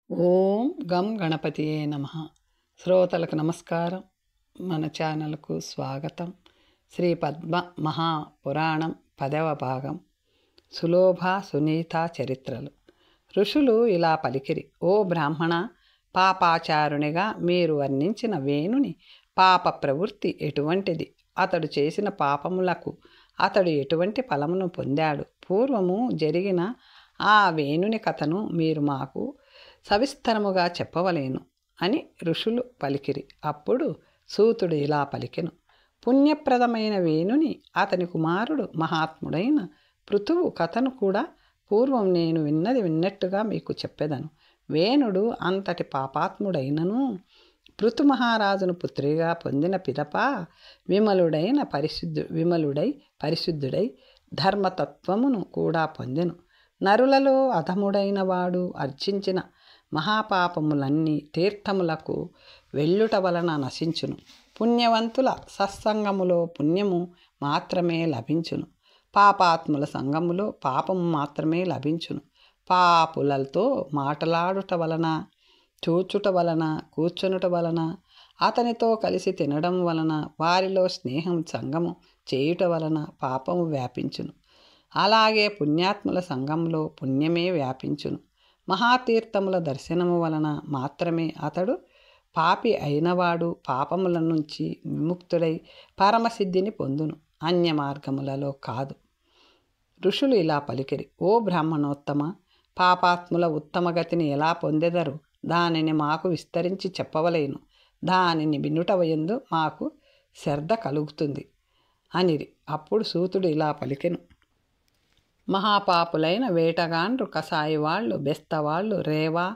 ఓం గం గణపతియే నమః. శ్రోతలకు నమస్కారం. మన ఛానల్కు స్వాగతం. శ్రీ పద్మ మహాపురాణం 10వ భాగం. సులోభ సునీత చరిత్రలు. ఋషులు ఇలా పలికిరి: ఓ బ్రాహ్మణ, పాపాచారునిగా మీరు వర్ణించిన వేణుని పాప ప్రవృత్తి ఎటువంటిది? అతడు చేసిన పాపములకు అతడు ఎటువంటి ఫలమును పొందాడు? పూర్వము జరిగిన ఆ వేణుని కథను మీరు మాకు సవిస్తరముగా చెప్పవలేను అని ఋషులు పలికిరి. అప్పుడు సూతుడు ఇలా పలికెను: పుణ్యప్రదమైన వేణుని అతని కుమారుడు మహాత్ముడైన పృథువు కథను కూడా పూర్వం నేను విన్నది విన్నట్టుగా మీకు చెప్పెదను. వేణుడు అంతటి పాపాత్ముడైనను పృథు మహారాజును పుత్రిగా పొందిన పిదప విమలుడై పరిశుద్ధుడై ధర్మతత్వమును కూడా పొందెను. నరులలో అధముడైన వాడు అర్చించిన మహాపాపములన్నీ తీర్థములకు వెళ్ళుట వలన నశించును. పుణ్యవంతుల సత్సంగములో పుణ్యము మాత్రమే లభించును. పాపాత్ముల సంగములో పాపము మాత్రమే లభించును. పాపులతో మాటలాడుట వలన, చూచుట వలన, కూర్చునుట వలన, అతనితో కలిసి తినడం వలన, వారిలో స్నేహం సంగము చేయుట వలన పాపము వ్యాపించును. అలాగే పుణ్యాత్ముల సంఘంలో పుణ్యమే వ్యాపించును. మహాతీర్థముల దర్శనము వలన మాత్రమే అతడు పాపి అయినవాడు పాపముల నుంచి విముక్తుడై పరమసిద్ధిని పొందును, అన్య మార్గములలో కాదు. ఋషులు ఇలా పలికిరి: ఓ బ్రాహ్మణోత్తమ, పాపాత్ముల ఉత్తమగతిని ఎలా పొందెదరు? దానిని మాకు విస్తరించి చెప్పవలేను. దానిని వినుటవయందు మాకు శ్రద్ధ కలుగుతుంది అనిరి. అప్పుడు సూతుడు ఇలా పలికెను: మహాపాపులైన వేటగాండ్రు, కసాయి వాళ్ళు, బెస్తవాళ్ళు రేవా,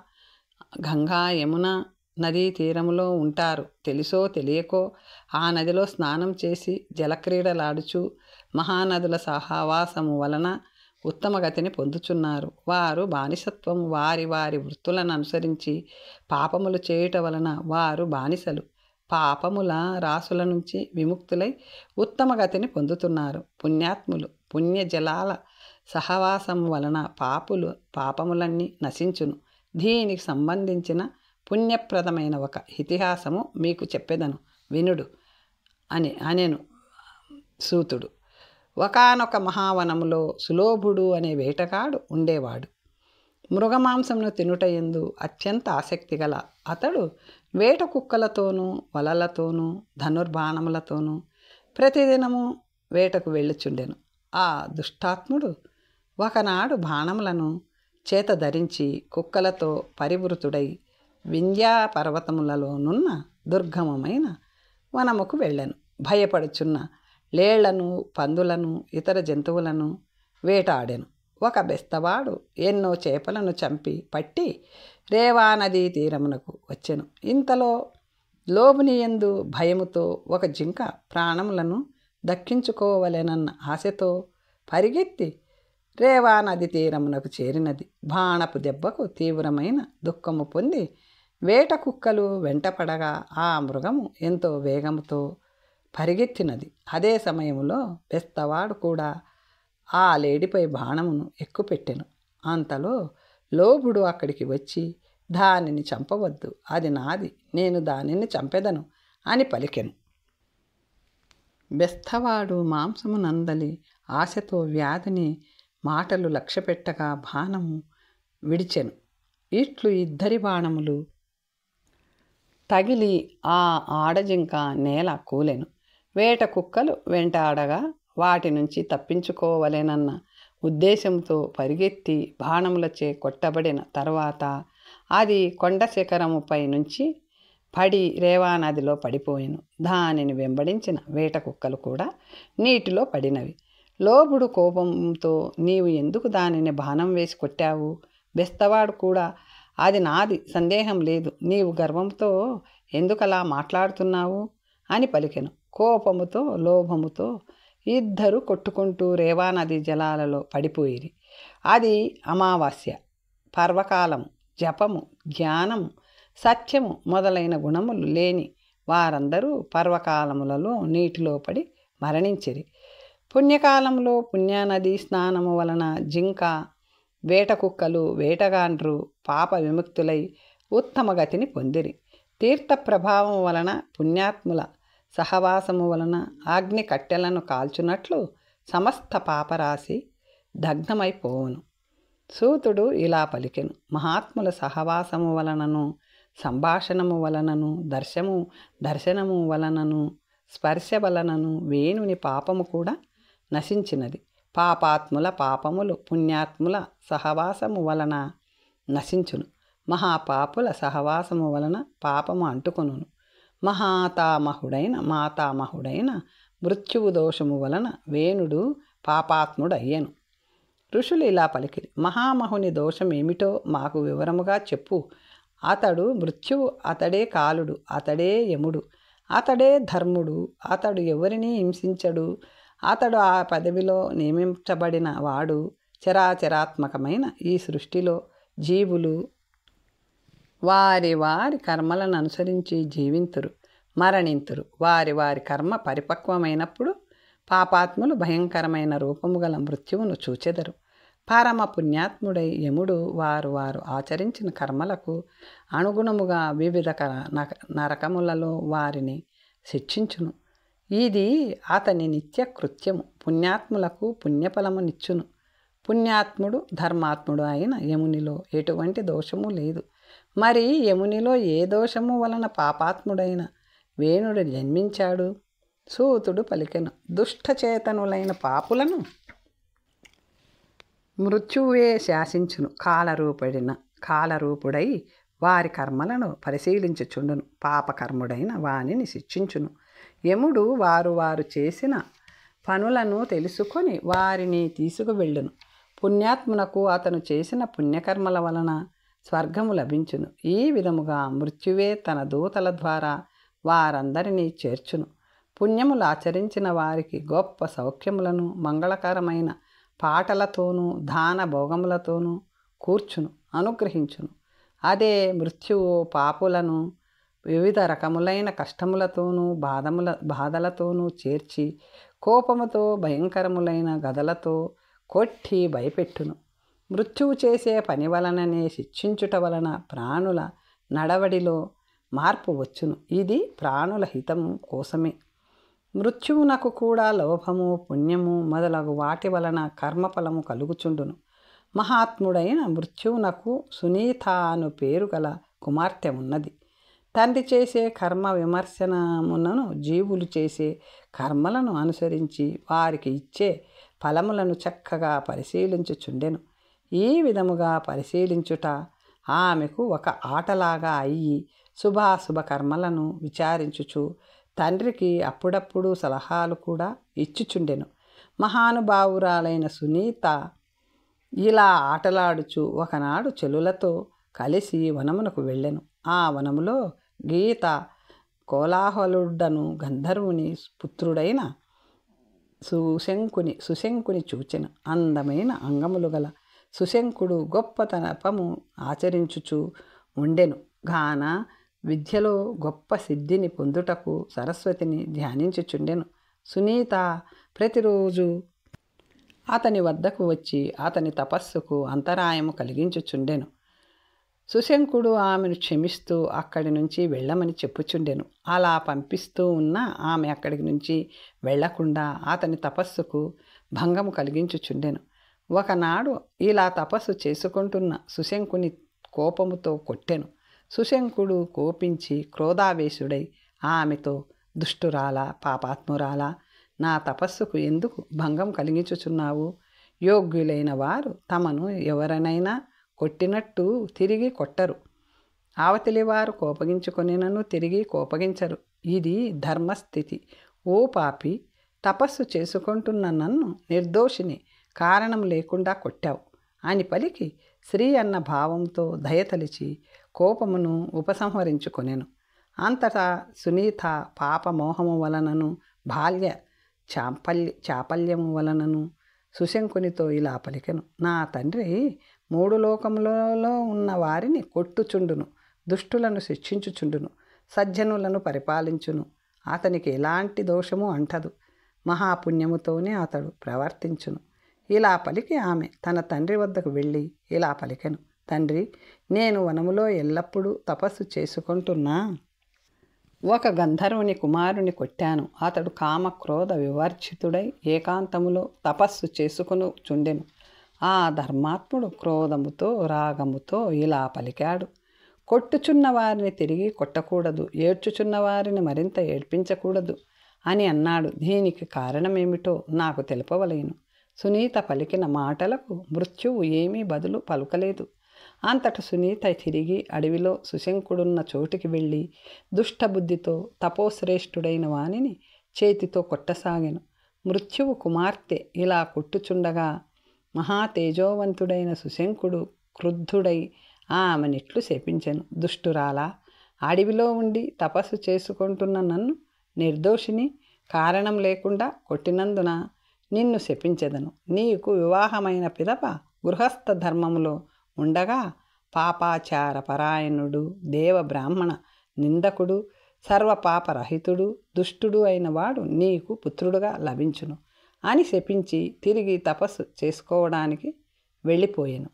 గంగా, యమున నదీ తీరములో ఉంటారు. తెలుసో తెలియకో ఆ నదిలో స్నానం చేసి జలక్రీడలాడుచు మహానదుల సహవాసము వలన ఉత్తమగతిని పొందుచున్నారు. వారు బానిసత్వము వారి వారి వృత్తులను అనుసరించి పాపములు చేయుట వలన వారు బానిసలు. పాపముల రాసుల నుంచి విముక్తులై ఉత్తమగతిని పొందుతున్నారు. పుణ్యాత్ములు పుణ్యజలాల సహవాసము వలన పాపములన్నీ నశించును. దీనికి సంబంధించిన పుణ్యప్రదమైన ఒక ఇతిహాసము మీకు చెప్పెదను, వినుడు అనెను సూతుడు. ఒకానొక మహావనములో సులోభుడు అనే వేటగాడు ఉండేవాడు. మృగమాంసమును తినుటయందు అత్యంత ఆసక్తి గల అతడు వేట కుక్కలతోనూ వలలతోనూ ధనుర్బాణములతోనూ ప్రతిదినము వేటకు వెళ్ళుచుండెను. ఆ దుష్టాత్ముడు ఒకనాడు బాణములను చేత ధరించి కుక్కలతో పరివృతుడై వింధ్యా పర్వతములలోనున్న దుర్గమమైన వనముకు వెళ్ళెను. భయపడుచున్న లేళ్లను, పందులను, ఇతర జంతువులను వేటాడెను. ఒక బెస్తవాడు ఎన్నో చేపలను చంపి పట్టి రేవా నదీ తీరమునకు వచ్చెను. ఇంతలో లోబునియందు భయముతో ఒక జింక ప్రాణములను దక్కించుకోవలెనన్న ఆశతో పరిగెత్తి రేవా నది తీరమునకు చేరినది. బాణపు దెబ్బకు తీవ్రమైన దుఃఖము పొంది వేట కుక్కలు వెంటపడగా ఆ మృగము ఎంతో వేగముతో పరిగెత్తినది. అదే సమయంలో బెస్తవాడు కూడా ఆ లేడిపై బాణమును ఎక్కుపెట్టెను. అంతలో లోభుడు అక్కడికి వచ్చి, దానిని చంపవద్దు, అది నాది, నేను దానిని చంపెదను అని పలికెను. బెస్తవాడు మాంసము నందలి ఆశతో వ్యాధిని మాటలు లక్ష్యపెట్టగా బాణము విడిచెను. ఇట్లు ఇద్దరి బాణములు తగిలి ఆ ఆడజింక నేల కూలెను. వేట కుక్కలు వెంటాడగా వాటి నుంచి తప్పించుకోవలెనన్న ఉద్దేశంతో పరిగెత్తి బాణములచే కొట్టబడిన తర్వాత అది కొండ శిఖరముపై నుంచి పడి రేవా నదిలో పడిపోయెను. దానిని వెంబడించిన వేట కుక్కలు కూడా నీటిలో పడినవి. లోభుడు కోపంతో, నీవు ఎందుకు దానిని బాణం వేసి కొట్టావు? బెస్తవాడు కూడా, అది నాది, సందేహం లేదు, నీవు గర్వంతో ఎందుకలా మాట్లాడుతున్నావు అని పలికెను. కోపముతో లోభముతో ఇద్దరు కొట్టుకుంటూ రేవా నది జలాలలో పడిపోయిరి. అది అమావాస్య, పర్వకాలము. జపము, జ్ఞానము, సత్యము మొదలైన గుణములు లేని వారందరూ పర్వకాలములలో నీటిలో పడి మరణించిరి. పుణ్యకాలంలో పుణ్యనదీ స్నానము వలన జింక వేట కుక్కలు వేటగాండ్రు పాప విముక్తులై ఉత్తమ గతిని పొందిరి. తీర్థ ప్రభావం వలన పుణ్యాత్ముల సహవాసము వలన అగ్ని కట్టెలను కాల్చున్నట్లు సమస్త పాపరాశి దగ్ధమైపోవును. సూతుడు ఇలా పలికెను. మహాత్ముల సహవాసము వలనను సంభాషణము వలనను దర్శనము వలనను స్పర్శ వలనను వేణుని పాపము కూడా నశించినది. పాపాత్ముల పాపములు పుణ్యాత్ముల సహవాసము వలన నశించును. మహాపాపుల సహవాసము వలన పాపము అంటుకొనును. మాతామహుడైన మృత్యువు దోషము వలన వేణుడు పాపాత్ముడయ్యను. ఋషులు ఇలా పలికిరి. మహామహుని దోషం ఏమిటో మాకు వివరముగా చెప్పు. అతడు మృత్యువు, అతడే కాలుడు, అతడే యముడు, అతడే ధర్ముడు, అతడు ఎవరిని హింసించడు, అతడు ఆ పదవిలో నియమించబడిన వాడు. చరాచరాత్మకమైన ఈ సృష్టిలో జీవులు వారి వారి కర్మలను అనుసరించి జీవింతురు, మరణింతురు. వారి వారి కర్మ పరిపక్వమైనప్పుడు పాపాత్ములు భయంకరమైన రూపము గల మృత్యువును చూచెదరు. పరమ పుణ్యాత్ముడై యముడు వారు ఆచరించిన కర్మలకు అనుగుణముగా వివిధ నరకములలో వారిని శిక్షించును. ఇది అతని నిత్య కృత్యము. పుణ్యాత్ములకు పుణ్యఫలమునిచ్చును. పుణ్యాత్ముడు ధర్మాత్ముడు అయిన యమునిలో ఎటువంటి దోషము లేదు. మరి యమునిలో ఏ దోషము వలన పాపాత్ముడైన వేణుడు జన్మించాడు? సూతుడు పలికెను. దుష్టచేతనులైన పాపులను మృత్యువే శాసించును. కాలరూపుడై వారి కర్మలను పరిశీలించుచుండును. పాపకర్ముడైన వానిని శిక్షించును. యముడు వారు చేసిన పనులను తెలుసుకొని వారిని తీసుకువెళ్ళును. పుణ్యాత్మునకు అతను చేసిన పుణ్యకర్మల వలన స్వర్గము లభించును. ఈ విధముగా మృత్యువే తన దూతల ద్వారా వారందరినీ చేర్చును. పుణ్యములు ఆచరించిన వారికి గొప్ప సౌఖ్యములను మంగళకరమైన పాటలతోనూ దాన భోగములతోనూ కూర్చును, అనుగ్రహించును. అదే మృత్యువు పాపులను వివిధ రకములైన కష్టములతోనూ బాధలతోనూ చేర్చి కోపముతో భయంకరములైన గదలతో కొట్టి భయపెట్టును. మృత్యువు చేసే పని వలననే శిక్షించుట వలన ప్రాణుల నడవడిలో మార్పు వచ్చును. ఇది ప్రాణుల హితము కోసమే. మృత్యువునకు కూడా లోభము పుణ్యము మొదలగు వాటి వలన కర్మఫలము కలుగుచుండును. మహాత్ముడైన మృత్యువునకు సునీత అను పేరు గల కుమార్తె ఉన్నది. తండ్రి చేసే కర్మ విమర్శనములను జీవులు చేసే కర్మలను అనుసరించి వారికి ఇచ్చే ఫలములను చక్కగా పరిశీలించుచుండెను. ఈ విధముగా పరిశీలించుట ఆమెకు ఒక ఆటలాగా అయ్యి శుభాశుభ కర్మలను విచారించుచు తండ్రికి అప్పుడప్పుడు సలహాలు కూడా ఇచ్చుచుండెను. మహానుభావురాలైన సునీత ఇలా ఆటలాడుచు ఒకనాడు చెలులతో కలిసి వనమునకు వెళ్ళెను. ఆ వనములో గీత కోలాహలుడను గంధర్వుని పుత్రుడైన సుశంకుని చూచెను. అందమైన అంగములు గల సుశంకుడు గొప్ప తపము ఆచరించుచు ఉండెను. గాన విద్యలో గొప్ప సిద్ధిని పొందుటకు సరస్వతిని ధ్యానించుచుండెను. సునీత ప్రతిరోజు అతని వద్దకు వచ్చి అతని తపస్సుకు అంతరాయము కలిగించుచుండెను. సుశంకుడు ఆమెను క్షమిస్తూ అక్కడి నుంచి వెళ్ళమని చెప్పుచుండెను. అలా పంపిస్తూ ఉన్న ఆమె అక్కడి నుంచి వెళ్లకుండా అతని తపస్సుకు భంగము కలిగించుచుండెను. ఒకనాడు ఇలా తపస్సు చేసుకుంటున్న సుశంకుని కోపముతో కొట్టెను. సుశంకుడు కోపించి క్రోధావేశుడై ఆమెతో, దుష్టురాలా, పాపాత్మురాలా, నా తపస్సుకు ఎందుకు భంగం కలిగించుచున్నావు? యోగ్యులైన వారు తమను ఎవరినైనా కొట్టినట్టు తిరిగి కొట్టరు. అవతలివారు కోపగించుకొనినను తిరిగి కోపగించరు. ఇది ధర్మస్థితి. ఓ పాపి, తపస్సు చేసుకుంటున్న నన్ను నిర్దోషిని కారణం లేకుండా కొట్టావు అని పలికి శ్రీ అన్న భావంతో దయతలిచి కోపమును ఉపసంహరించుకొనెను. అంతటా సునీత పాపమోహము వలనను బాల్య చాపల్యము వలనను సుశంకునితో ఇలా పలికెను. నా తండ్రి 3 లోకములలో ఉన్న వారిని కొట్టుచుండును, దుష్టులను శిక్షించుచుండును, సజ్జనులను పరిపాలించును. అతనికి ఎలాంటి దోషము అంటదు. మహాపుణ్యముతోనే అతడు ప్రవర్తించును. ఇలా పలికి ఆమె తన తండ్రి వద్దకు వెళ్ళి ఇలా పలికెను. తండ్రి, నేను వనములో ఎల్లప్పుడూ తపస్సు చేసుకుంటున్నా ఒక గంధర్వుని కుమారుని కొట్టాను. అతడు కామక్రోధ వివర్జితుడై ఏకాంతములో తపస్సు చేసుకుని చుండెను. ఆ ధర్మాత్ముడు క్రోధముతో రాగముతో ఇలా పలికాడు. కొట్టుచున్న వారిని తిరిగి కొట్టకూడదు, ఏడ్చుచున్న వారిని మరింత ఏడ్పించకూడదు అని అన్నాడు. దీనికి కారణమేమిటో నాకు తెలుపవలేను. సునీత పలికిన మాటలకు మృత్యువు ఏమీ బదులు పలుకలేదు. అంతట సునీత తిరిగి అడవిలో సుశంకుడున్న చోటికి వెళ్ళి దుష్టబుద్ధితో తపోశ్రేష్ఠుడైన వానిని చేతితో కొట్టసాగెను. మృత్యువు కుమార్తె ఇలా కొట్టుచుండగా మహాతేజోవంతుడైన సుశంకుడు క్రుద్ధుడై ఆమెనిట్లు శపించెను. దుష్టురాలా, అడవిలో ఉండి తపస్సు చేసుకుంటున్న నన్ను నిర్దోషిని కారణం లేకుండా కొట్టినందున నిన్ను శపించెదను. నీకు వివాహమైన పిదప గృహస్థ ధర్మములో ఉండగా పాపాచార పరాయణుడు, దేవ బ్రాహ్మణ నిందకుడు, సర్వపాపరహితుడు, దుష్టుడు అయిన వాడు నీకు పుత్రుడుగా లభించును అని శపించి తిరిగి తపస్సు చేసుకోవడానికి వెళ్ళిపోయాను.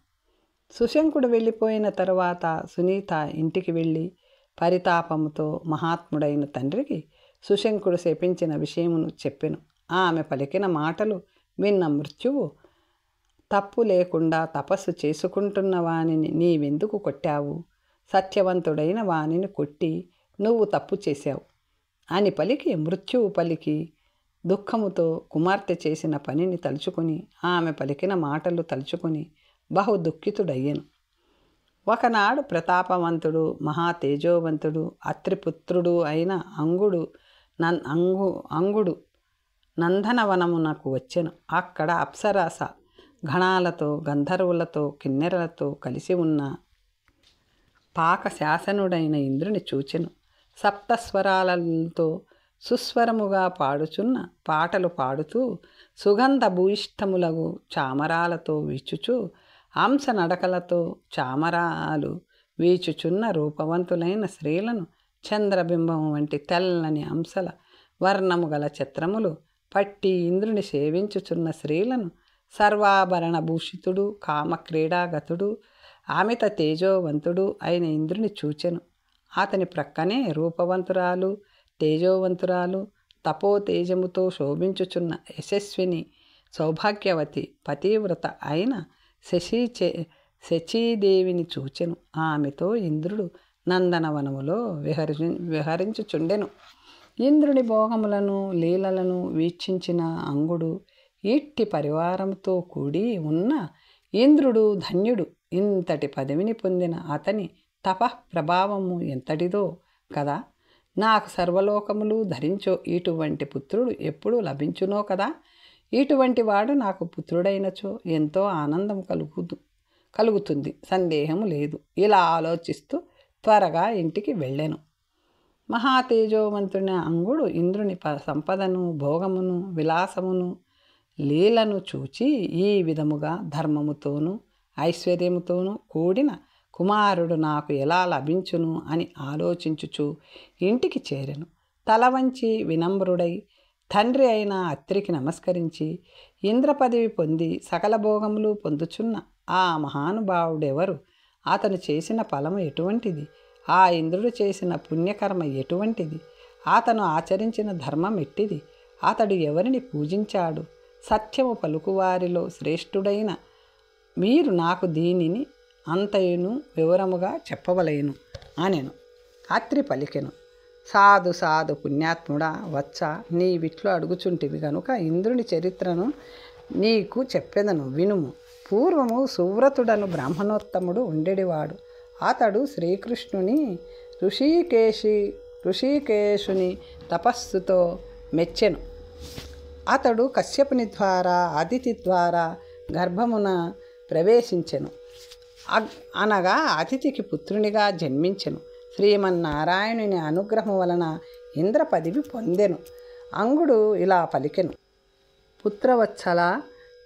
సుశంకుడు వెళ్ళిపోయిన తరువాత సునీత ఇంటికి వెళ్ళి పరితాపముతో మహాత్ముడైన తండ్రికి సుశంకుడు శపించిన విషయమును చెప్పెను. ఆమె పలికిన మాటలు విన్న మృత్యువు, తప్పు లేకుండా తపస్సు చేసుకుంటున్న వానిని నీవెందుకు కొట్టావు? సత్యవంతుడైన వానిని కొట్టి నువ్వు తప్పు చేశావు అని పలికి మృత్యువు పలికి దుఃఖముతో కుమార్తె చేసిన పనిని తలుచుకుని ఆమె పలికిన మాటలు తలుచుకుని బహు దుఃఖితుడయ్యను. ఒకనాడు ప్రతాపవంతుడు మహాతేజోవంతుడు అత్రిపుత్రుడు అయిన అంగుడు నందనవనమునకు వచ్చెను. అక్కడ అప్సరస గణాలతో గంధర్వులతో కిన్నెరలతో కలిసి ఉన్న పాకశాసనుడైన ఇంద్రుని చూచెను. సప్తస్వరాలతో సుస్వరముగా పాడుచున్న పాటలు పాడుతూ సుగంధ భూయిష్టములగు చామరాలతో వీచుచు అంశ నడకలతో చామరాలు వీచుచున్న రూపవంతులైన స్త్రీలను చంద్రబింబం వంటి తెల్లని అంశల వర్ణము గల చిత్రములు పట్టి ఇంద్రుని సేవించుచున్న స్త్రీలను సర్వాభరణ భూషితుడు కామక్రీడాగతుడు అమిత తేజోవంతుడు అయిన ఇంద్రుని చూచెను. అతని ప్రక్కనే రూపవంతురాలు తేజోవంతురాలు తపోతేజముతో శోభించుచున్న యశస్విని సౌభాగ్యవతి పతివ్రత అయిన శచీదేవిని చూచెను. ఆమెతో ఇంద్రుడు నందనవనములో విహరించుచుండెను. ఇంద్రుని భోగములను లీలలను వీక్షించిన అంగుడు ఇట్టి పరివారంతో కూడి ఉన్న ఇంద్రుడు ధన్యుడు. ఇంతటి పదవిని పొందిన అతని తపః ప్రభావము ఎంతటిదో కదా. నాకు సర్వలోకములు ధరించో ఇటువంటి పుత్రుడు ఎప్పుడు లభించునో కదా. ఇటువంటి వాడు నాకు పుత్రుడైనచో ఎంతో ఆనందం కలుగుతుంది, సందేహము లేదు. ఇలా ఆలోచిస్తూ త్వరగా ఇంటికి వెళ్ళెను. మహాతేజోవంతుని అంగుడు ఇంద్రుని సంపదను భోగమును విలాసమును లీలను చూచి ఈ విధముగా ధర్మముతోనూ ఐశ్వర్యముతోనూ కూడిన కుమారుడు నాకు ఎలా లభించును అని ఆలోచించుచు ఇంటికి చేరెను. తల వంచి వినమ్రుడై తండ్రి అయిన అత్రికి నమస్కరించి ఇంద్రపదవి పొంది సకల భోగములు పొందుచున్న ఆ మహానుభావుడెవరు? అతను చేసిన ఫలము ఎటువంటిది? ఆ ఇంద్రుడు చేసిన పుణ్యకర్మ ఎటువంటిది? అతను ఆచరించిన ధర్మం ఎట్టిది? అతడు ఎవరిని పూజించాడు? సత్యము పలుకువారిలో శ్రేష్ఠుడైన మీరు నాకు దీనిని అంతయును వివరముగా చెప్పవలేను అనెను. అత్రి పలికెను. సాధు సాధు పుణ్యాత్ముడా, వచ్చ నీవిట్లు అడుగుచుంటివి గనుక ఇంద్రుని చరిత్రను నీకు చెప్పెదను వినుము. పూర్వము సువ్రతుడను బ్రాహ్మణోత్తముడు ఉండేవాడు. అతడు శ్రీకృష్ణుని ఋషికేశుని తపస్సుతో మెచ్చెను. అతడు కశ్యపుని ద్వారా అదితి ద్వారా గర్భమున ప్రవేశించెను. అనగా అతిథికి పుత్రునిగా జన్మించెను. శ్రీమన్నారాయణుని అనుగ్రహం వలన ఇంద్ర పదవి పొందెను. అంగుడు ఇలా పలికెను. పుత్రవత్సల,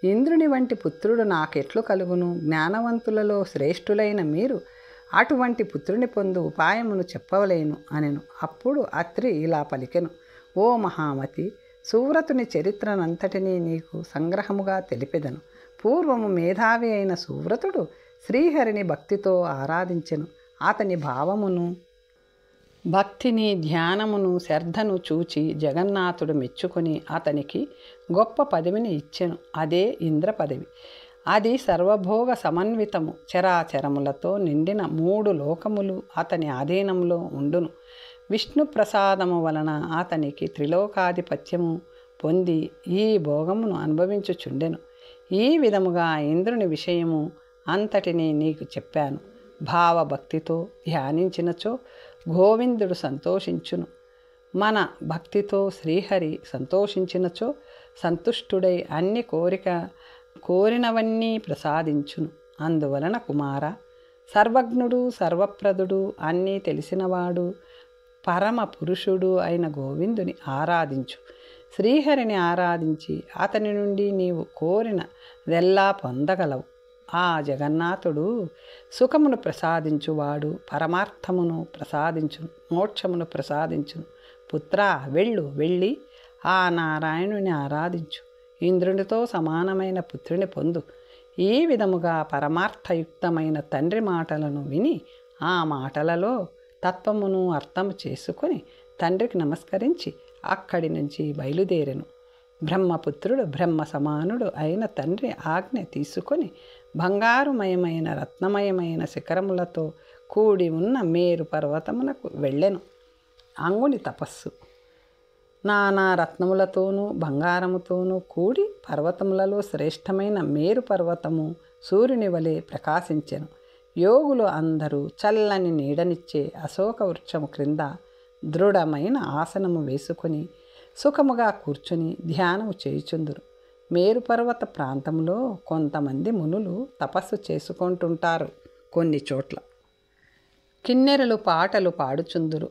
ఇంద్రుని వంటి పుత్రుడు నాకెట్లు కలుగును? జ్ఞానవంతులలో శ్రేష్ఠులైన మీరు అటువంటి పుత్రుని పొందు ఉపాయమును చెప్పవలేను అనెను. అప్పుడు అత్రి ఇలా పలికెను. ఓ మహామతి, సువ్రతుని చరిత్రనంతటినీ నీకు సంగ్రహముగా తెలిపెదను. పూర్వము మేధావి అయిన సువ్రతుడు శ్రీహరిని భక్తితో ఆరాధించెను. అతని భావమును, భక్తిని, ధ్యానమును, శ్రద్ధను చూచి జగన్నాథుడు మెచ్చుకొని అతనికి గొప్ప పదవిని ఇచ్చెను. అదే ఇంద్ర పదవి. అది సర్వభోగ సమన్వితము. చరాచరములతో నిండిన 3 లోకములు అతని ఆధీనంలో ఉండును. విష్ణు ప్రసాదము వలన అతనికి త్రిలోకాధిపత్యము పొంది ఈ భోగమును అనుభవించుచుండెను. ఈ విధముగా ఇంద్రుని విషయము అంతటినీ నీకు చెప్పాను. భావభక్తితో ధ్యానించినచో గోవిందుడు సంతోషించును. మన భక్తితో శ్రీహరి సంతోషించినచో సంతుష్టుడై అన్ని కోరినవన్నీ ప్రసాదించును. అందువలన కుమార, సర్వజ్ఞుడు, సర్వప్రదుడు, అన్నీ తెలిసినవాడు, పరమ పురుషుడు అయిన గోవిందుని ఆరాధించు. శ్రీహరిని ఆరాధించి అతని నుండి నీవు కోరినదెల్లా పొందగలవు. ఆ జగన్నాథుడు సుఖమును ప్రసాదించువాడు, పరమార్థమును ప్రసాదించును, మోక్షమును ప్రసాదించును. పుత్రా, వెళ్ళి ఆ నారాయణుని ఆరాధించు. ఇంద్రునితో సమానమైన పుత్రుని పొందు. ఈ విధముగా పరమార్థయుక్తమైన తండ్రి మాటలను విని ఆ మాటలలో తత్వమును అర్థము చేసుకొని తండ్రికి నమస్కరించి అక్కడి నుంచి బయలుదేరెను. బ్రహ్మపుత్రుడు, బ్రహ్మ సమానుడు అయిన తండ్రి ఆజ్ఞ తీసుకొని బంగారుమయమైన రత్నమయమైన శిఖరములతో కూడి ఉన్న మేరు పర్వతమునకు వెళ్ళెను. అంగుని తపస్సు. నానా రత్నములతోనూ బంగారముతోనూ కూడి పర్వతములలో శ్రేష్టమైన మేరు పర్వతము సూర్యుని వలె ప్రకాశించెను. యోగులు అందరూ చల్లని నీడనిచ్చే అశోక వృక్షము క్రింద దృఢమైన ఆసనము వేసుకొని సుఖముగా కూర్చుని ధ్యానము చేయుచుందురు. మేరు పర్వత ప్రాంతంలో కొంతమంది మునులు తపస్సు చేసుకుంటుంటారు. కొన్ని చోట్ల కిన్నెరలు పాటలు పాడుచుందురు.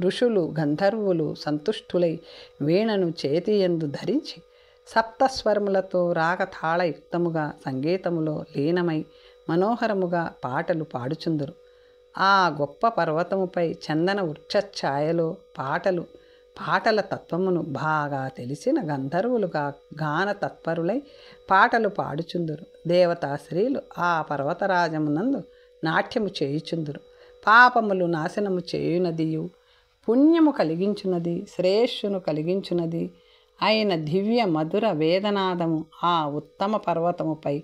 ఋషులు, గంధర్వులు సంతుష్టులై వీణను చేతియందు ధరించి సప్తస్వరములతో రాగతాళయుక్తముగా సంగీతములో లీనమై మనోహరముగా పాటలు పాడుచుందురు. ఆ గొప్ప పర్వతముపై చందన వృక్షఛాయలో పాటల తత్వమును బాగా తెలిసిన గంధర్వులుగా గాన తత్పరులై పాటలు పాడుచుందురు. దేవతా స్త్రీలు ఆ పర్వతరాజమునందు నాట్యము చేయుచుందురు. పాపములు నాశనము చేయునదియు పుణ్యము కలిగించున్నది, శ్రేయస్సును కలిగించున్నది అయిన దివ్య మధుర వేదనాదము ఆ ఉత్తమ పర్వతముపై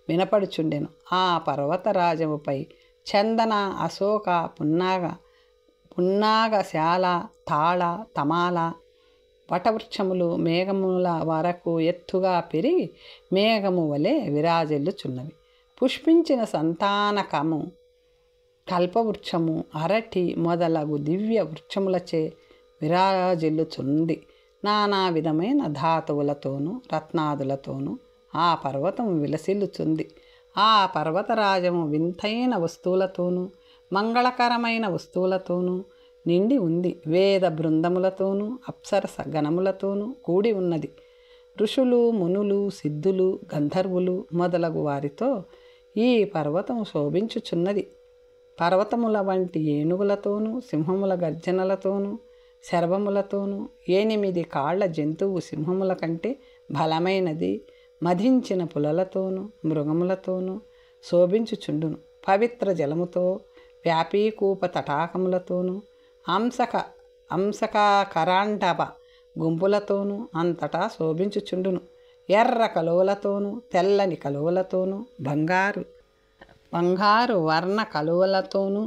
వినపడుచుండెను. ఆ పర్వతరాజముపై చందన, అశోక, పున్నాగశాల, తాళ, తమాల వటవృక్షములు మేఘముల వరకు ఎత్తుగా పెరిగి మేఘము వలె విరాజిల్లుచున్నవి. పుష్పించిన సంతానకము, కల్పవృక్షము, అరటి మొదలగు దివ్య వృక్షములచే విరాజిల్లుచుంది. నానా విధమైన ధాతువులతోనూ రత్నాదులతోనూ ఆ పర్వతము విలసిల్లుచుంది. ఆ పర్వతరాజము వింతైన వస్తువులతోనూ మంగళకరమైన వస్తువులతోనూ నిండి ఉంది. వేద బృందములతోనూ అప్సరస గణములతోనూ కూడి ఉన్నది. ఋషులు, మునులు, సిద్ధులు, గంధర్వులు మొదలగు వారితో ఈ పర్వతము శోభించుచున్నది. పర్వతముల వంటి ఏనుగులతోనూ సింహముల గర్జనలతోనూ శరభములతోనూ 8 కాళ్ల జంతువు సింహముల కంటే బలమైనది మధించిన పులలతోనూ మృగములతోనూ శోభించుచుండును. పవిత్ర జలముతో వ్యాపీకూప తటాకములతోనూ అంశకరాండవ గుంపులతోనూ అంతటా శోభించుచుండును. ఎర్ర కలువలతోనూ తెల్లని కలువలతోనూ బంగారు వర్ణ కలువలతోనూ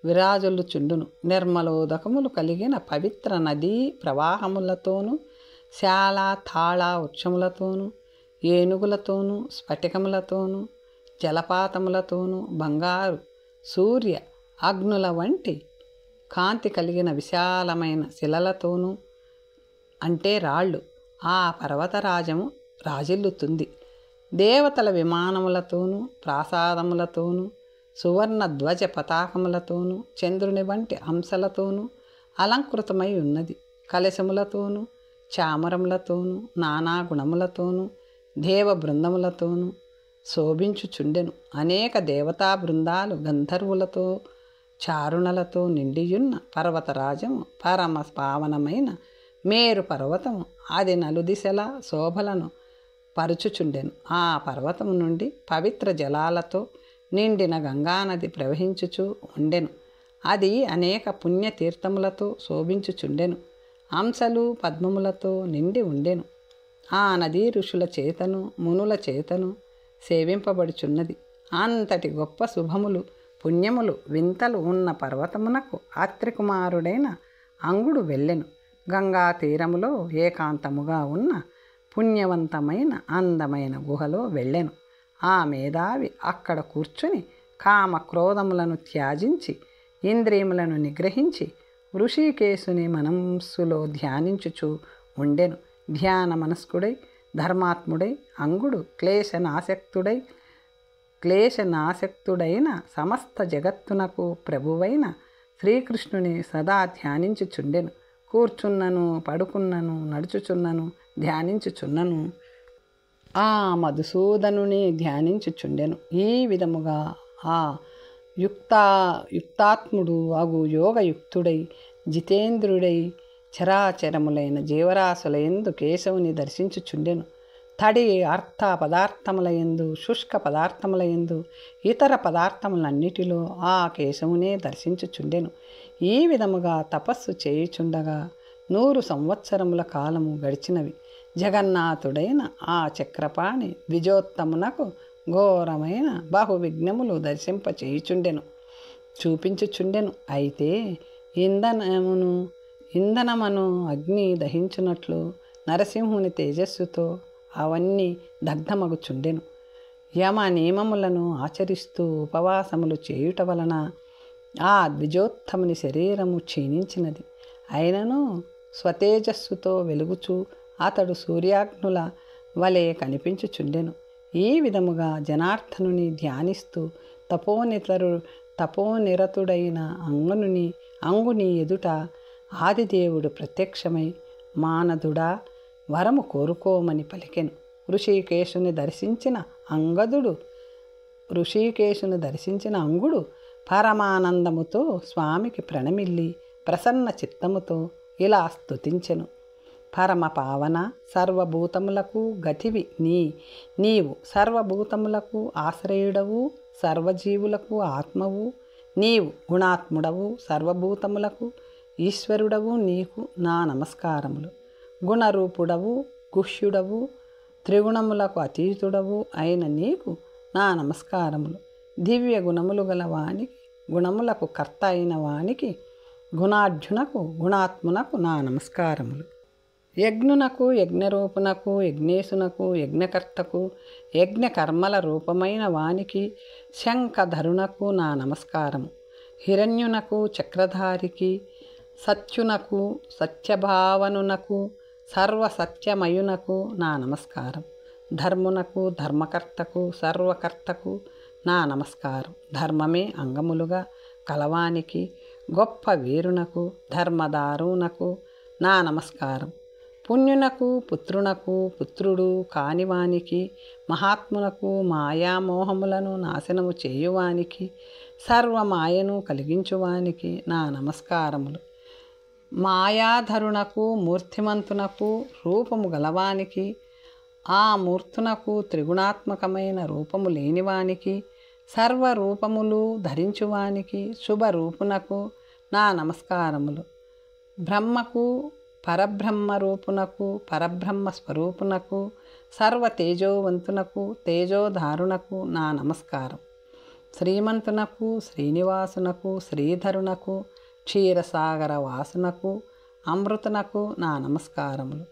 విరాజులుచుండును. నిర్మలోదకములు కలిగిన పవిత్ర నదీ ప్రవాహములతోనూ శాల, తాళ వృక్షములతోనూ ఏనుగులతోనూ స్ఫటికములతోనూ జలపాతములతోనూ బంగారు సూర్య అగ్నుల వంటి కాంతి కలిగిన విశాలమైన శిలలతోనూ అంటే రాళ్ళు ఆ పర్వతరాజము రాజిల్లుతుంది. దేవతల విమానములతోనూ ప్రాసాదములతోనూ సువర్ణ ధ్వజ పతాకములతోనూ చంద్రుని వంటి అంశలతోనూ అలంకృతమై ఉన్నది. కలశములతోనూ చామరములతోనూ నానా గుణములతోనూ దేవ బృందములతోనూ శోభించుచుండెను. అనేక దేవతా బృందాలు గంధర్వులతో చారుణలతో నిండియున్న పర్వతరాజము పరమ పావనమైన మేరు పర్వతము. అది నలుదిశల శోభలను పరుచుచుండెను. ఆ పర్వతము నుండి పవిత్ర జలాలతో నిండిన గంగానది ప్రవహించుచు ఉండెను. అది అనేక పుణ్యతీర్థములతో శోభించుచుండెను. అంశలు పద్మములతో నిండి ఉండెను. ఆ నదీ ఋషుల చేతను మునుల చేతను సేవింపబడుచున్నది. అంతటి గొప్ప శుభములు పుణ్యములు వింతలు ఉన్న పర్వతమునకు ఆత్రికుమారుడైన అంగుడు వెళ్ళెను. గంగా తీరములో ఏకాంతముగా ఉన్న పుణ్యవంతమైన అందమైన గుహలో వెళ్ళెను. ఆ మేధావి అక్కడ కూర్చుని కామ క్రోధములను త్యాజించి ఇంద్రియములను నిగ్రహించి ఋషికేశుని మనస్సులో ధ్యానించుచు ఉండెను. ధ్యాన మనస్కుడై ధర్మాత్ముడై అంగుడు క్లేశనాసక్తుడైన సమస్త జగత్తునకు ప్రభువైన శ్రీకృష్ణుని సదా ధ్యానించుచుండెను. కూర్చున్నను, పడుకున్నను, నడుచుచున్నను, ధ్యానించుచున్నను ఆ మధుసూదనుని ధ్యానించుచుండెను. ఈ విధముగా ఆ యుక్తాత్ముడు అగు యోగయుక్తుడై జితేంద్రుడై చరాచరములైన జీవరాశులయందు కేశవుని దర్శించుచుండెను. తడి అర్థ పదార్థములయందు శుష్క పదార్థములయందు ఇతర పదార్థములన్నిటిలో ఆ కేశవునే దర్శించుచుండెను. ఈ విధముగా తపస్సు చేయుచుండగా 100 సంవత్సరముల కాలము గడిచినవి. జగన్నాథుడైన ఆ చక్రపాణి ద్విజోత్తమునకు ఘోరమైన బహువిఘ్నములు చూపించుచుండెను. అయితే ఇంధనమును అగ్ని దహించునట్లు నరసింహుని తేజస్సుతో అవన్నీ దగ్ధమగుచుండెను. యమ నియమములను ఆచరిస్తూ ఉపవాసములు చేయుట వలన ఆ ద్విజోత్తముని శరీరము క్షీణించినది. అయినను స్వతేజస్సుతో వెలుగుచూ అతడు సూర్యాగ్నుల వలె కనిపించుచుండెను. ఈ విధముగా జనార్దనుని ధ్యానిస్తూ తపోనిరతుడైన అంగుని ఎదుట ఆదిదేవుడు ప్రత్యక్షమై, మానదుడా, వరము కోరుకోమని పలికెను. ఋషికేశుని దర్శించిన అంగుడు పరమానందముతో స్వామికి ప్రణమిల్లి ప్రసన్న చిత్తముతో ఇలా స్తుతించెను. పరమ పావన, సర్వభూతములకు గతివి నీవు, సర్వభూతములకు ఆశ్రయుడవు, సర్వజీవులకు ఆత్మవు నీవు, గుణాత్ముడవు, సర్వభూతములకు ఈశ్వరుడవు, నీకు నా నమస్కారములు. గుణరూపుడవు, గుహ్యుడవు, త్రిగుణములకు అతీతుడవు అయిన నీకు నా నమస్కారములు. దివ్య గుణములు గల వానికి, గుణములకు కర్త అయిన వానికి, గుణాఢ్యునకు, గుణాత్మునకు నా నమస్కారములు. యజ్ఞునకు, యజ్ఞరూపునకు, యజ్ఞేశునకు, యజ్ఞకర్తకు, యజ్ఞకర్మల రూపమైన వానికి, శంఖధరునకు నా నమస్కారము. హిరణ్యునకు, చక్రధారికి, సత్యునకు, సత్యభావనునకు, సర్వసత్యమయునకు నా నమస్కారం. ధర్మునకు, ధర్మకర్తకు, సర్వకర్తకు నా నమస్కారం. ధర్మమే అంగములుగా కలవానికి, గొప్ప వీరునకు, ధర్మదారునకు నా నమస్కారం. పుణ్యునకు, పుత్రునకు, పుత్రుడు కానివానికి, మహాత్మునకు, మాయామోహములను నాశనము చేయువానికి, సర్వమాయను కలిగించువానికి నా నమస్కారములు. మాయాధరునకు, మూర్తిమంతునకు, రూపము గలవానికి, ఆ మూర్తునకు త్రిగుణాత్మకమైన రూపము లేనివానికి, సర్వరూపములు ధరించువానికి, శుభరూపునకు నా నమస్కారములు. బ్రహ్మకు, పరబ్రహ్మ రూపునకు, పరబ్రహ్మ స్వరూపునకు, సర్వతేజోవంతునకు, తేజోధారునకు నా నమస్కారం. శ్రీమంతునకు, శ్రీనివాసునకు, శ్రీధరునకు, క్షీరసాగర వాసునకు, అమృతునకు నా నమస్కారములు.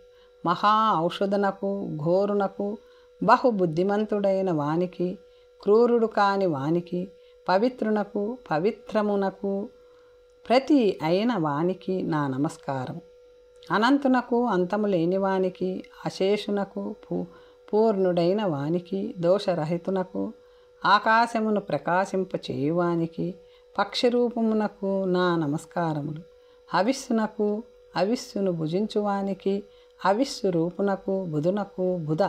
మహా ఔషధునకు, ఘోరునకు, బహుబుద్ధిమంతుడైన వానికి, క్రూరుడు కాని వానికి, పవిత్రునకు, పవిత్రమునకు, ప్రతి అయిన వానికి నా నమస్కారం. అనంతునకు, అంతము లేని వానికి, అశేషునకు, పూర్ణుడైన వానికి, దోషరహితునకు, ఆకాశమును ప్రకాశింపచేయువానికి, పక్షిరూపమునకు నా నమస్కారములు. హవిస్సునకు, హవిస్సును భుజించువానికి, హవిస్సు రూపునకు, బుధునకు, బుధ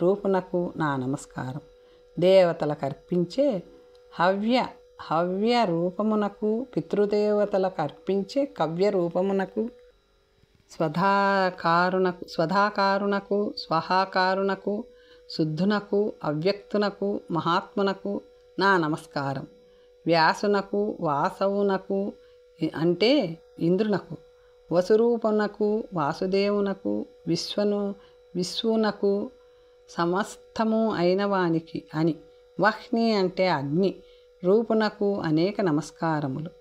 రూపునకు నా నమస్కారం. దేవతలకు అర్పించే హవ్య రూపమునకు, పితృదేవతలకు అర్పించే కవ్య రూపమునకు, స్వధాకారునకు, స్వహాకారునకు, శుద్ధునకు అవ్యక్తునకు మహాత్మునకు నా నమస్కారం. వ్యాసునకు వాసవునకు అంటే ఇంద్రునకు, వసురూపునకు వాసుదేవునకు, విశ్వునకు సమస్తము అయిన వానికి అని. వహ్ని అంటే అగ్ని రూపునకు అనేక నమస్కారములు.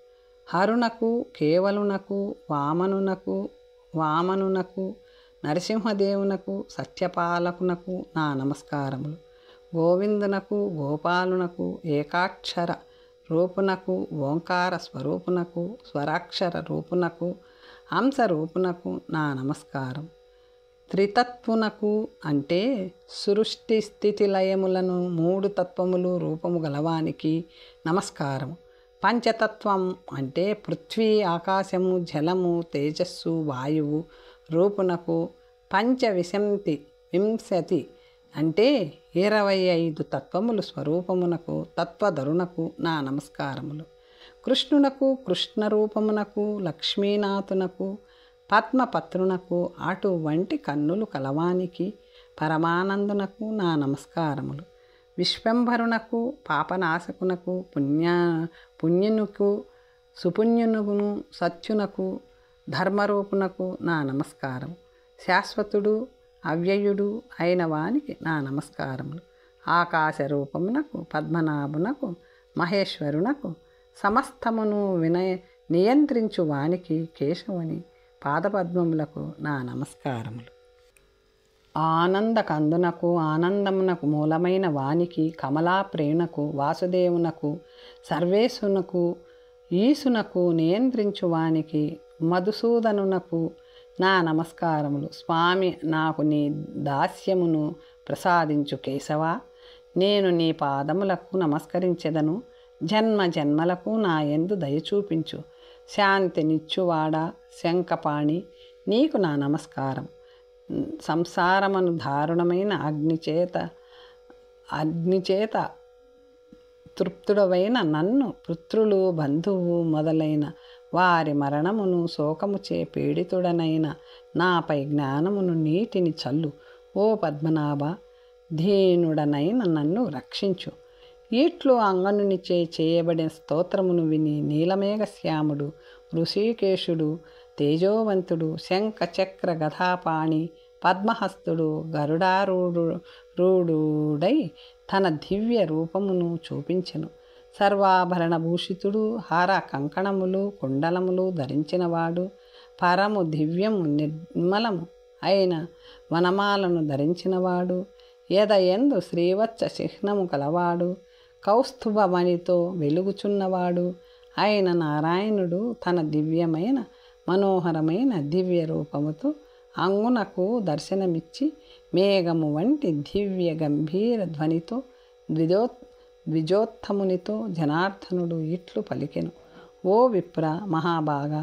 హరునకు కేవలునకు వామనునకు నరసింహదేవునకు సత్యపాలకునకు నా నమస్కారములు. గోవిందునకు గోపాలునకు ఏకాక్షర రూపునకు ఓంకార స్వరూపునకు స్వరాక్షర రూపునకు హంసరూపునకు నా నమస్కారం. త్రితత్వునకు అంటే సృష్టి స్థితి లయములను 3 తత్వములు రూపము గలవానికి నమస్కారం. పంచతత్వం అంటే పృథ్వీ ఆకాశము జలము తేజస్సు వాయువు రూపునకు, వింశతి అంటే 25 తత్వములు స్వరూపమునకు తత్వధరునకు నా నమస్కారములు. కృష్ణునకు కృష్ణరూపమునకు లక్ష్మీనాథునకు పద్మపత్రునకు అటువంటి కన్నులు కలవానికి పరమానందునకు నా నమస్కారములు. విశ్వంభరునకు పాపనాశకునకు పుణ్యునకు సుపుణ్యునకును సత్యునకు ధర్మరూపునకు నా నమస్కారం. శాశ్వతుడు అవ్యయుడు అయిన వానికి నా నమస్కారములు. ఆకాశ రూపమునకు పద్మనాభునకు మహేశ్వరునకు సమస్తమును నియంత్రించు వానికి కేశవుని పాదపద్మములకు నా నమస్కారములు. ఆనందకందునకు ఆనందమునకు మూలమైన వానికి కమలాప్రేణకు వాసుదేవునకు సర్వేశునకు ఈశునకు నియంత్రించు వానికి మధుసూదనునకు నా నమస్కారములు. స్వామి నాకు నీ దాస్యమును ప్రసాదించు కేశవా, నేను నీ పాదములకు నమస్కరించెదను. జన్మ జన్మలకు నా యందు దయచూపించు. శాంతినిచ్చువాడా శంఖపాణి నీకు నా నమస్కారం. సంసారమును దారుణమైన అగ్నిచేత తృప్తుడవైన నన్ను పుత్రులు బంధువు మొదలైన వారి మరణమును శోకముచే పీడితుడనైన నాపై జ్ఞానమును నీటిని చల్లు. ఓ పద్మనాభ, దీనుడనైన నన్ను రక్షించు. ఈట్లు అంగనునిచే చేయబడిన స్తోత్రమును విని నీలమేఘశ్యాముడు ఋషికేశుడు తేజోవంతుడు శంఖ చక్ర గదాపాణి పద్మహస్తుడు గరుడారూఢుడై తన దివ్య రూపమును చూపించెను. సర్వాభరణ భూషితుడు హార కంకణములు కుండలములు ధరించినవాడు పరము దివ్యము నిర్మలము అయిన వనమాలను ధరించినవాడు ఎదయందు శ్రీవత్స చిహ్నము కలవాడు కౌస్తుభమణితో వెలుగుచున్నవాడు అయిన నారాయణుడు తన దివ్యమైన మనోహరమైన దివ్య రూపముతో అంగునకు దర్శనమిచ్చి మేఘము వంటి దివ్య గంభీర ధ్వనితో ద్విజోత్తమునితో జనార్దనుడు ఇట్లు పలికెను. ఓ విప్ర మహాభాగా,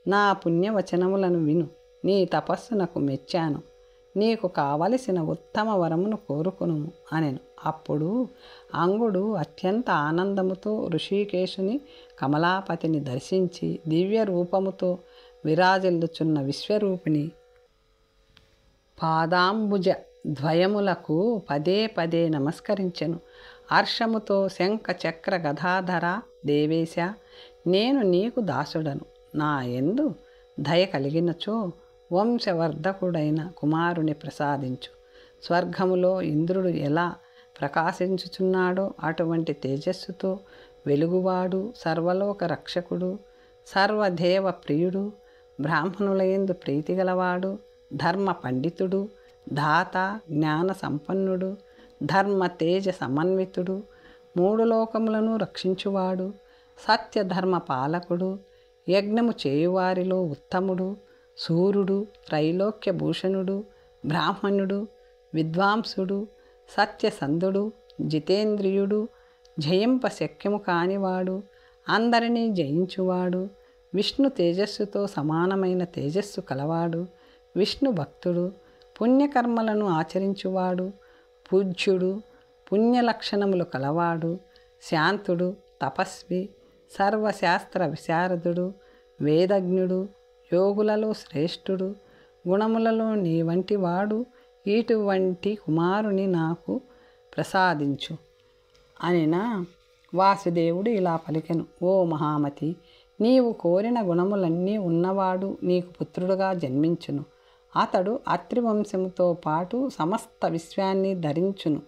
నా పుణ్యవచనములను విను. నీ తపస్సునకు మెచ్చాను. నీకు కావలసిన ఉత్తమ వరమును కోరుకునుము అనెను. అప్పుడు అంగుడు అత్యంత ఆనందముతో ఋషికేశుని కమలాపతిని దర్శించి దివ్య రూపముతో విరాజిల్లుచున్న విశ్వరూపిణి పాదాంబుజ ద్వయములకు పదే పదే నమస్కరించెను. హర్షముతో శంఖ చక్ర గదాధర దేవేశ, నేను నీకు దాసుడను. నా యందు దయ కలిగినచో వంశవర్ధకుడైన కుమారుని ప్రసాదించు. స్వర్గములో ఇంద్రుడు ఎలా ప్రకాశించుచున్నాడో అటువంటి తేజస్సుతో వెలుగువాడు సర్వలోక రక్షకుడు సర్వదేవ ప్రియుడు బ్రాహ్మణులయందు ప్రీతిగలవాడు ధర్మ పండితుడు దాత జ్ఞాన సంపన్నుడు ధర్మ తేజ సమన్వితుడు 3 లోకములను రక్షించువాడు సత్యధర్మ పాలకుడు యజ్ఞము చేయువారిలో ఉత్తముడు సూర్యుడు త్రైలోక్య భూషణుడు బ్రాహ్మణుడు విద్వాంసుడు సత్యసంధుడు జితేంద్రియుడు జయింప శక్యము కానివాడు అందరినీ జయించువాడు విష్ణు తేజస్సుతో సమానమైన తేజస్సు కలవాడు విష్ణు భక్తుడు పుణ్యకర్మలను ఆచరించువాడు పూజ్యుడు పుణ్యలక్షణములు కలవాడు శాంతుడు తపస్వి సర్వశాస్త్ర విశారదుడు వేదజ్ఞుడు యోగులలో శ్రేష్ఠుడు గుణములలో నీ వంటి వాడు ఇటువంటి కుమారుని నాకు ప్రసాదించు అనినా వాసుదేవుడు ఇలా పలికెను. ఓ మహామతి, నీవు కోరిన గుణములన్నీ ఉన్నవాడు నీకు పుత్రుడుగా జన్మించును. అతడు అత్రివంశముతో పాటు సమస్త విశ్వాన్ని ధరించును.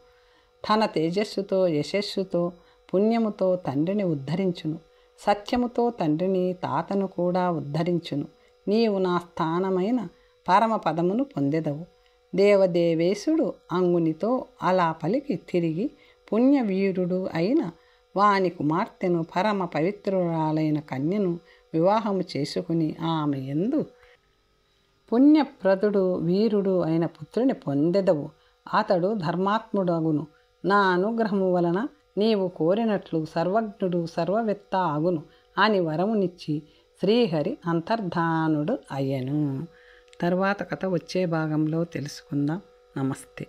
తన తేజస్సుతో, యశస్సుతో, పుణ్యముతో తండ్రిని ఉద్ధరించును. సత్యముతో తండ్రిని, తాతను కూడా ఉద్ధరించును. నీవు నా స్థానమైన పరమపదమును పొందెదవు. దేవదేవేశుడు అంగునితో అలా పలికి తిరిగి పుణ్యవీరుడు అయిన వాని కుమార్తెను, పరమ పవిత్రురాలైన కన్యను వివాహము చేసుకుని ఆమె యందు పుణ్యప్రదుడు వీరుడు అయిన పుత్రుని పొందెదవు. అతడు ధర్మాత్ముడగును. నా అనుగ్రహము వలన నీవు కోరినట్లు సర్వజ్ఞుడు, సర్వవేత్త అగును అని వరమునిచ్చి శ్రీహరి అంతర్ధానుడు అయ్యను. తర్వాత కథ వచ్చే భాగంలో తెలుసుకుందాం. నమస్తే.